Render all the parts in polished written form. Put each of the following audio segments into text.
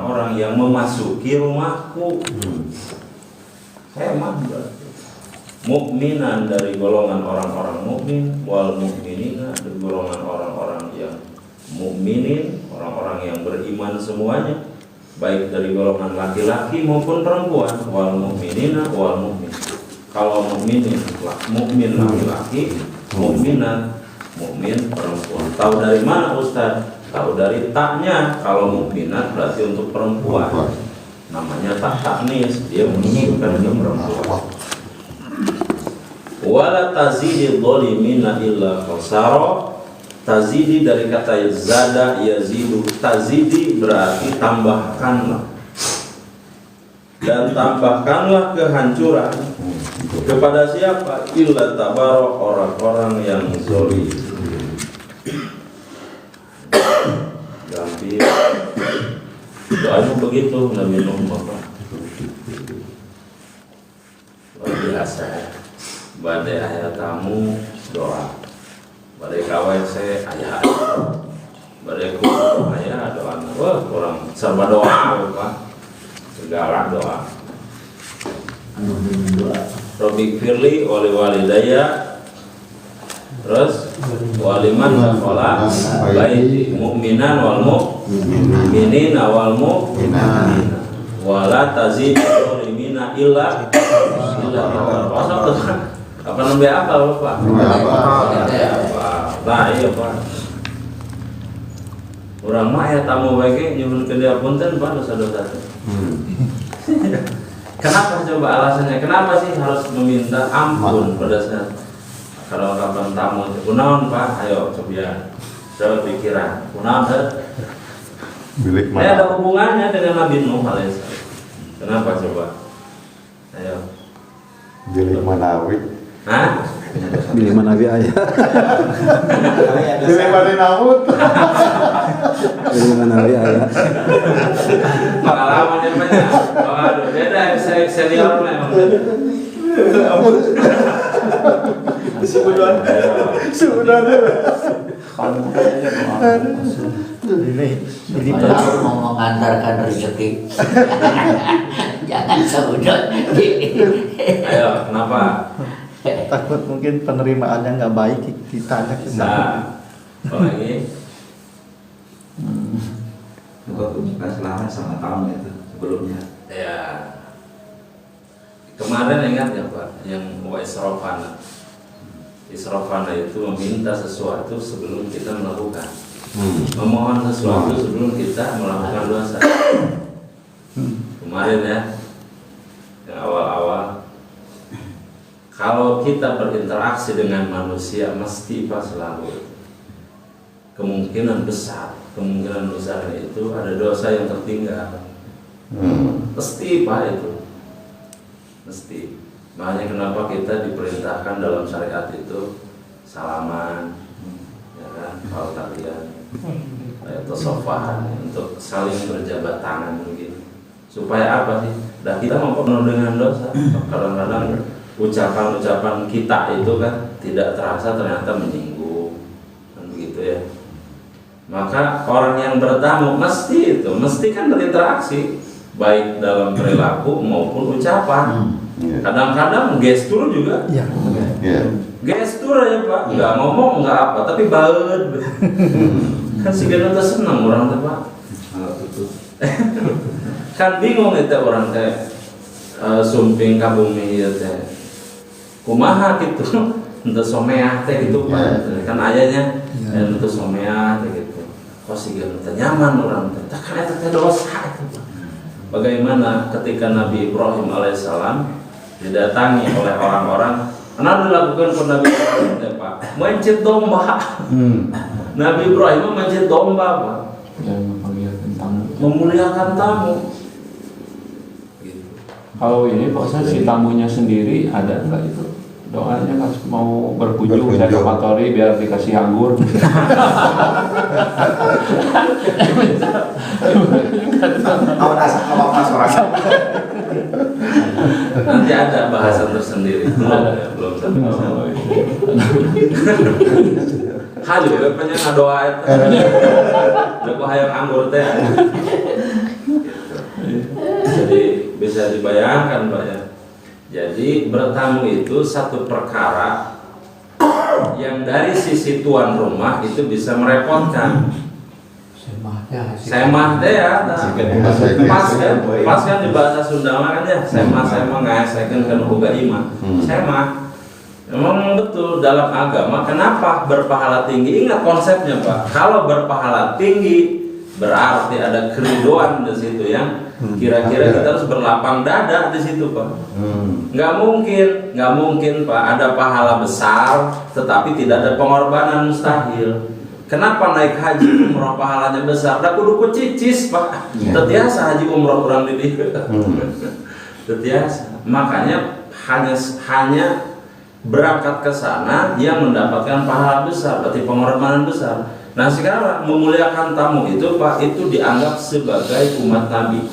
orang yang memasuki rumahku. Saya mah mukminan dari golongan orang-orang mukmin, wal mukminina dari golongan orang-orang yang mukminin, orang-orang yang beriman semuanya, baik dari golongan laki-laki maupun perempuan, wal mukminina wal mukmin. Kalau mukminin mukmin laki-laki, mukminat mukmin perempuan. Tahu dari mana Ustaz? Tahu dari taknya. Kalau mukminat berarti untuk perempuan. Namanya tak taknis, dia menunjukkan ke perempuan. Wala tazidi dhalimina illa khasara. Tazidi dari kata zada yazidu. Tazidi berarti tambahkanlah. Dan tambahkanlah kehancuran kepada siapa? Illa tabarok, orang-orang yang zalim. Ganti doanya begitu, nggak minum apa. Luar biasa. Badai ayat tamu doa. Badai KWC ayat. Badai kumpul ayat doa. Wah kurang serba doa Pak. Segala doa. Robi firli wali walidaya, terus waliman dakhala baiti mu'minan wal mu'minin wal mu'minina wala tazidu zalimina illa apa nembe apa Pak? Nah iya Pak. Urang mah aya tamu bae nyuhun ke dia punten Pak dosa-dosa. Kenapa coba alasannya? Kenapa sih harus meminta ampun pada saat kalau kapan tamu? Kunaon Pak? Ayo coba coba pikiran. Kunaon? Ada hubungannya dengan Nabi Nuh alaihissalam. Kenapa coba? Ayo. Bilik Manawi. Hah? Bilik Manawi ayah. Bilik Manawi. Bilik Manawi ayah. Pengalaman yang banyak. Waduh, beda senior memang. Sebenarnya. Ini mau mengantarkan rezeki. Jangan seudon. Ayo, kenapa? Takut mungkin penerimaannya nggak baik, ditanya ke Bisa. Apa lagi? Juga kunjungan selama sama tamu itu sebelumnya. Ya. Kemarin ingat ya Pak, yang Israfana. Israfana itu meminta sesuatu sebelum kita melakukan. Memohon sesuatu sebelum kita melakukan dosa. Kemarin ya, yang awal-awal. Kalau kita berinteraksi dengan manusia, mesti Pak selalu kemungkinan besar itu ada dosa yang tertinggal. Mesti Pak itu. Mesti. Makanya kenapa kita diperintahkan dalam syariat itu salaman, ya kan, kalau kalian atau sofahan untuk saling berjabat tangan begitu. Supaya apa sih? Dan kita mau penuh dengan dosa. Kadang-kadang ucapan-ucapan kita itu kan tidak terasa ternyata menyinggung, kan begitu ya. Maka orang yang bertamu mesti kan berinteraksi baik dalam perilaku maupun ucapan. Kadang-kadang gestur juga. Iya. Gestur aja Pak, nggak ngomong nggak apa, tapi baut. Kan si Gana tuh senang orang tuh Pak. Kan bingung itu orang teh sumping kabumi ya teh. Kumaha gitu, untuk someah teh gitu Pak. Kan ayahnya untuk someah teh gitu. Kok si Gana teh nyaman orang teh. Tak kan itu teh dosa itu. Bagaimana ketika Nabi Ibrahim alaihissalam didatangi oleh orang-orang, karena dilakukan ke Nabi Ibrahim Pak, mencit domba. Nabi Ibrahim mencit domba Pak. Memuliakan tamu. Gitu. Kalau ini Pak Ustaz, si tamunya sendiri ada nggak itu doanya pas mau berkunjung saya ke Patori biar dikasih anggur. Nanti ada bahasan tersendiri. Belum tentu. Hadir, pengen ngadoa itu. Udah hayang anggur teh. bisa dibayangkan Pak ya. Jadi bertamu itu satu perkara yang dari sisi tuan rumah itu bisa merepotkan. Semah teh ya, pas kan di bahasa Sunda kan ya, semah ngayasekeun kan boga imah. Semah. Memang betul dalam agama kenapa berpahala tinggi? Ingat konsepnya Pak. Kalau berpahala tinggi berarti ada keriduan di situ yang kira-kira kita harus berlapang dada di situ Pak. Nggak mungkin Pak ada pahala besar tetapi tidak ada pengorbanan, mustahil. Kenapa naik haji umroh pahalanya besar? Da kudu kucicis Pak. Tetiasa haji umroh kurang di dieu. Tetiasa. Makanya hanya berangkat ke sana yang mendapatkan pahala besar, berarti pengorbanan besar. Nah sekarang memuliakan tamu itu Pak, itu dianggap sebagai umat Nabi.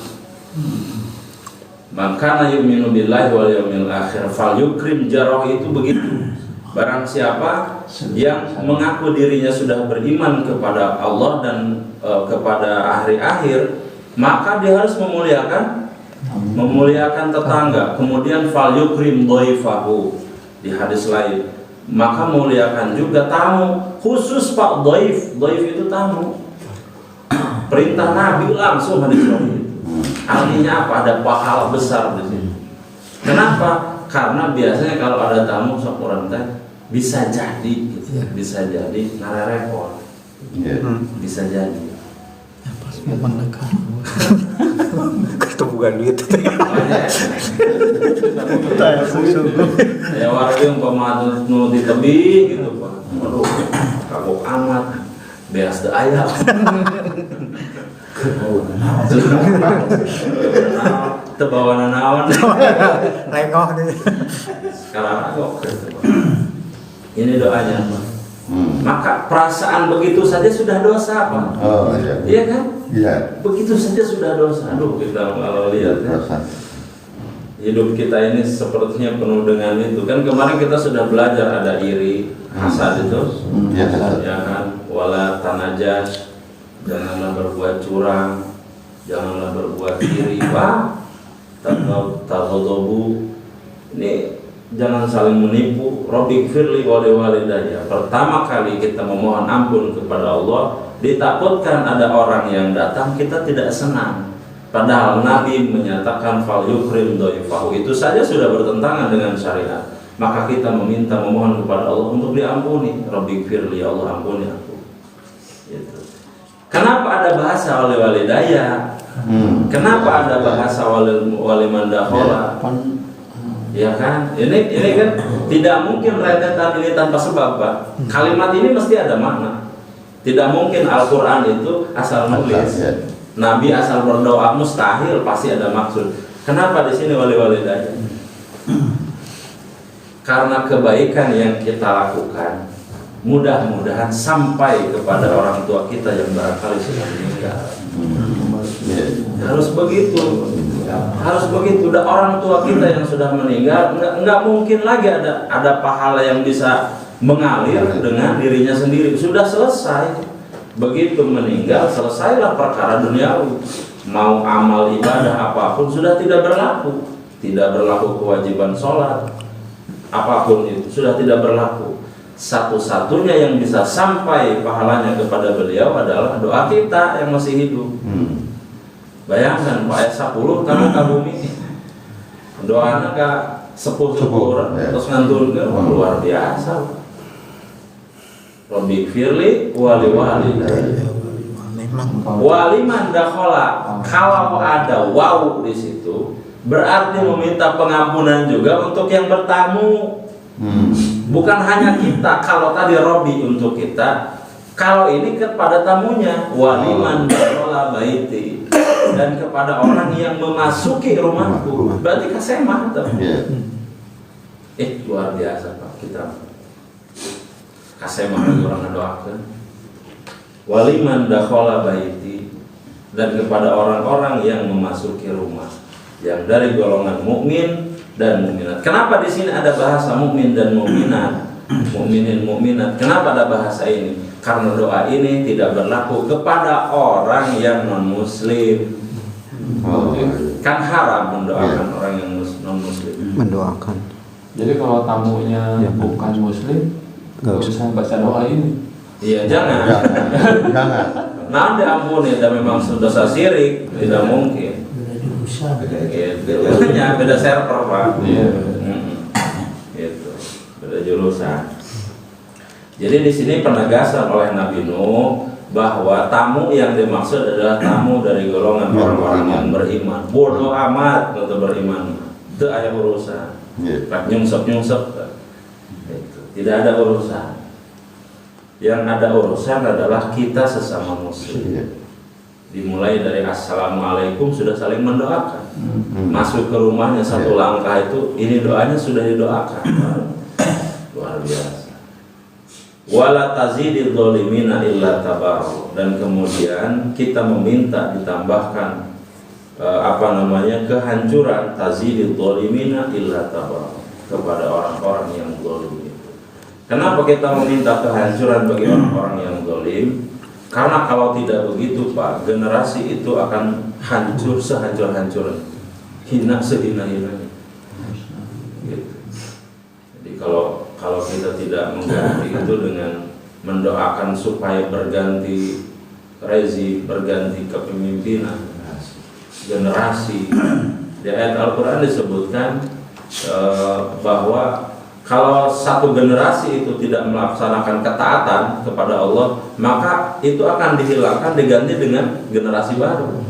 Maka yu'minu billahi wal yawmil akhir fal yukrim jarah, itu begitu. Barang siapa yang mengaku dirinya sudah beriman kepada Allah dan kepada hari akhir, maka dia harus memuliakan tetangga. Kemudian fal yukrim dhaifahu, di hadis lain, maka muliakan juga tamu, khusus Pak dhaif itu tamu. Perintah Nabi langsung hadis lain. Artinya apa? Ada pahala besar di sini. Kenapa? Karena biasanya kalau ada tamu seorang teh bisa jadi gitu, bisa jadi ngarepot. Bisa jadi. Pas mau menekan. Itu bukan duit. Ya warga yang pemadu nu di tebing gitu Pak. Aduh, kagok amat. Beas teu aya. Teu bawa naon. Rengoh nih. Sekarang agak gitu Pak. Ini doanya Pak. Maka perasaan begitu saja sudah dosa Pak. Oh iya. Iya kan? Iya. Begitu saja sudah dosa. Aduh, kita kalau lihat ya. Hidup kita ini sepertinya penuh dengan itu. Kan kemarin kita sudah belajar ada iri, hasad itu. Iya. Ya kan? Wala tanajas, janganlah berbuat curang, janganlah berbuat iri, Pak. Taghadabu. Ini jangan saling menipu. Rabbighfirli wa liwalidayya. Pertama kali kita memohon ampun kepada Allah, ditakutkan ada orang yang datang kita tidak senang. Padahal Nabi menyatakan fal yukrim dhaifahu, itu saja sudah bertentangan dengan syariat. Maka kita memohon kepada Allah untuk diampuni. Rabbighfirli, ya Allah ampuni aku. Gitu. Kenapa ada bahasa wali walidayya? Kenapa ada bahasa wali mandakhola? Ya kan? Ini kan tidak mungkin rentetan ini tanpa sebab Pak. Kalimat ini mesti ada makna. Tidak mungkin Al-Quran itu asal nulis. Nabi asal berdoa, mustahil, pasti ada maksud. Kenapa di sini wali-walidayya? Karena kebaikan yang kita lakukan mudah-mudahan sampai kepada orang tua kita yang barangkali sudah meninggal. Harus begitu. Harus begitu. Dan orang tua kita yang sudah meninggal nggak mungkin lagi ada pahala yang bisa mengalir dengan dirinya sendiri. Sudah selesai. Begitu meninggal, selesailah perkara duniawi. Mau amal ibadah apapun sudah tidak berlaku. Tidak berlaku kewajiban sholat, apapun itu sudah tidak berlaku. Satu-satunya yang bisa sampai pahalanya kepada beliau adalah doa kita yang masih hidup. Bayangkan Pak, 10 tanah ke bumi, doanya ke sepuh-sepuh terus nganturkan, luar biasa. Rabbighfirli wa liwalidayya. Waliman dakhala, kalau ada waw di situ berarti meminta pengampunan juga untuk yang bertamu. Bukan hanya kita. Kalau tadi Robbi untuk kita, kalau ini kepada tamunya. Waliman dakhala baiti, dan kepada orang yang memasuki rumahku. Berarti kasemah tuh. Luar biasa Pak kita. Kasemah orang ngedoakeun. Waliman dakhala baiti, dan kepada orang-orang yang memasuki rumah, yang dari golongan mukmin dan mukminat. Kenapa di sini ada bahasa mukmin dan mukminat? Mukminin mukminat. Kenapa ada bahasa ini? Karena doa ini tidak berlaku kepada orang yang non muslim. Oh, Kan haram mendoakan orang yang non muslim. Mendoakan. Jadi kalau tamunya Ya, bukan muslim, nggak nggak usah. usah baca doa ini. Iya, jangan. Jangan. Nah, diampuni, dan memang dosa syirik tidak mungkin. Beda jurusan. Gitu. Beda server, Pak. Iya. Gitu. Beda jurusan. Jadi di sini penegasan oleh Nabi Nuh bahwa tamu yang dimaksud adalah tamu dari golongan orang-orang yang beriman. Bodoh amat untuk beriman. Itu ada urusan. Iya. Pak nyungsep. Gitu. Tidak ada urusan. Yang ada urusan adalah kita sesama muslim. Iya. Dimulai dari assalamualaikum sudah saling mendoakan. Hmm. Masuk ke rumahnya satu Iya. langkah itu, ini doanya sudah didoakan. Luar biasa. Wala tazidil dzalimina illa tabaru. Dan kemudian kita meminta ditambahkan kehancuran tazidil dzalimina illa tabaru kepada orang-orang yang zalim itu. Kenapa kita meminta kehancuran bagi orang-orang yang zalim? Karena kalau tidak begitu, Pak, generasi itu akan hancur sehancur-hancurnya, hina sehina-hinanya. Gitu. Jadi kalau kita tidak mengganti itu dengan mendoakan supaya berganti rezim, berganti kepemimpinan generasi. Di ayat Al-Quran disebutkan bahwa kalau satu generasi itu tidak melaksanakan ketaatan kepada Allah, maka itu akan dihilangkan, diganti dengan generasi baru.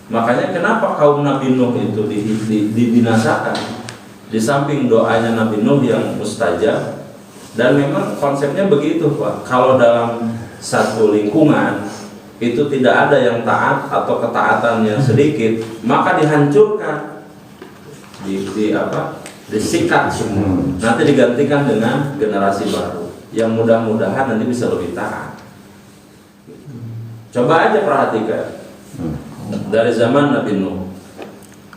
Makanya kenapa kaum Nabi Nuh itu dibinasakan? Di samping doanya Nabi Nuh yang mustajab, dan memang konsepnya begitu, Pak. Kalau dalam satu lingkungan itu tidak ada yang taat atau ketaatannya sedikit, maka dihancurkan, disikat semua. Nanti digantikan dengan generasi baru yang mudah-mudahan nanti bisa lebih taat. Coba aja perhatikan dari zaman Nabi Nuh,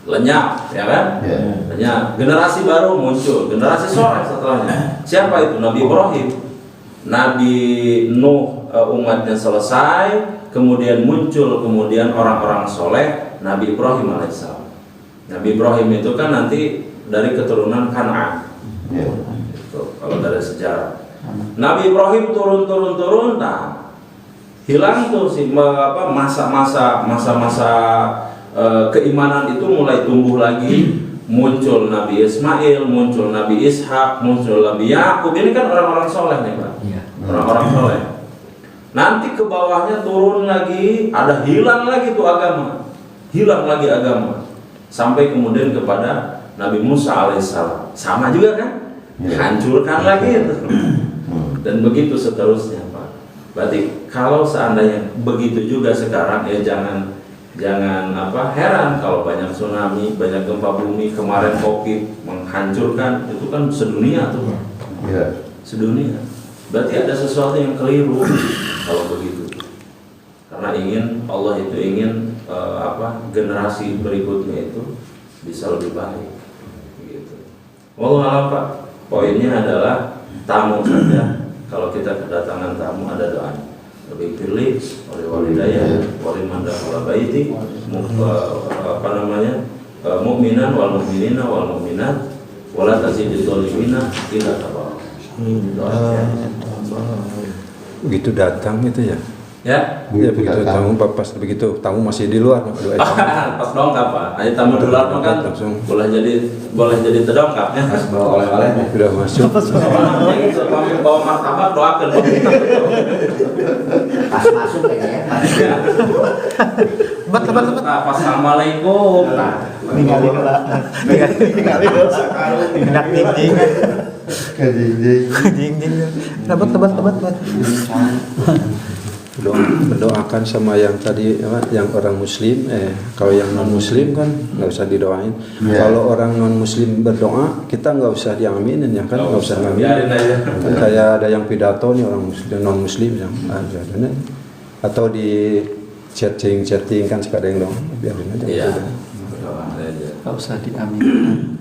lenyap, ya kan? Iya. Lenyap. Generasi baru muncul, generasi soleh setelahnya. Siapa itu? Nabi Ibrahim. Nabi Nuh umatnya selesai, kemudian muncul orang-orang soleh, Nabi Ibrahim alaihissalam. Nabi Ibrahim itu kan nanti dari keturunan Kan'an. Iya. Itu, kalau dari sejarah. Nabi Ibrahim turun, nah, hilang tuh masa-masa keimanan itu mulai tumbuh lagi. Muncul Nabi Ismail, muncul Nabi Ishak, muncul Nabi Yakub. Ini kan orang-orang soleh nih, Pak. Iya. Orang-orang soleh. Nanti ke bawahnya turun lagi, ada hilang lagi tuh agama. Hilang lagi agama. Sampai kemudian kepada Nabi Musa alaihissalam, sama juga kan? Hancurkan lagi itu. Dan begitu seterusnya, Pak. Berarti kalau seandainya begitu juga sekarang, ya jangan heran kalau banyak tsunami, banyak gempa bumi, kemarin Covid menghancurkan, itu kan sedunia tuh, Pak. Iya. Sedunia. Berarti ada sesuatu yang keliru kalau begitu. Karena Allah itu ingin generasi berikutnya itu bisa lebih baik. Wallahu a'lam, Pak. Poinnya adalah tamu saja. Kalau kita kedatangan tamu ada doa. Lebih pilih oleh walidayah, wali mandakhala baiti, mukminan wal mukminina wal mukminat, wala tazidil zalimina illa tabara. Begitu datang itu ya. Ya. Ya begitu tamu, pas begitu tamu masih di luar doa. Pas dongkap, Pak. Ayo tamu di luar kan boleh jadi terdongkap ya. Pas bawa oleh-olehnya. Sudah masuk. Itu kami bawa martabak doakan. Pas masuk kayaknya ya. Tebat. Pas assalamualaikum. Ninggalin lah. Ninggalin lah. Enak ding. Ding. Tebat. Mendoakan sama yang tadi yang orang muslim, kalau yang non muslim kan nggak usah didoain. Kalau orang non muslim berdoa kita nggak usah diaminin ya kan, nggak usah ngamin. Kan kayak ada yang pidato nih orang muslim non muslim yang ada atau di chatting kan suka ada yang dong, biarin aja. Iya. Nggak usah diaminin.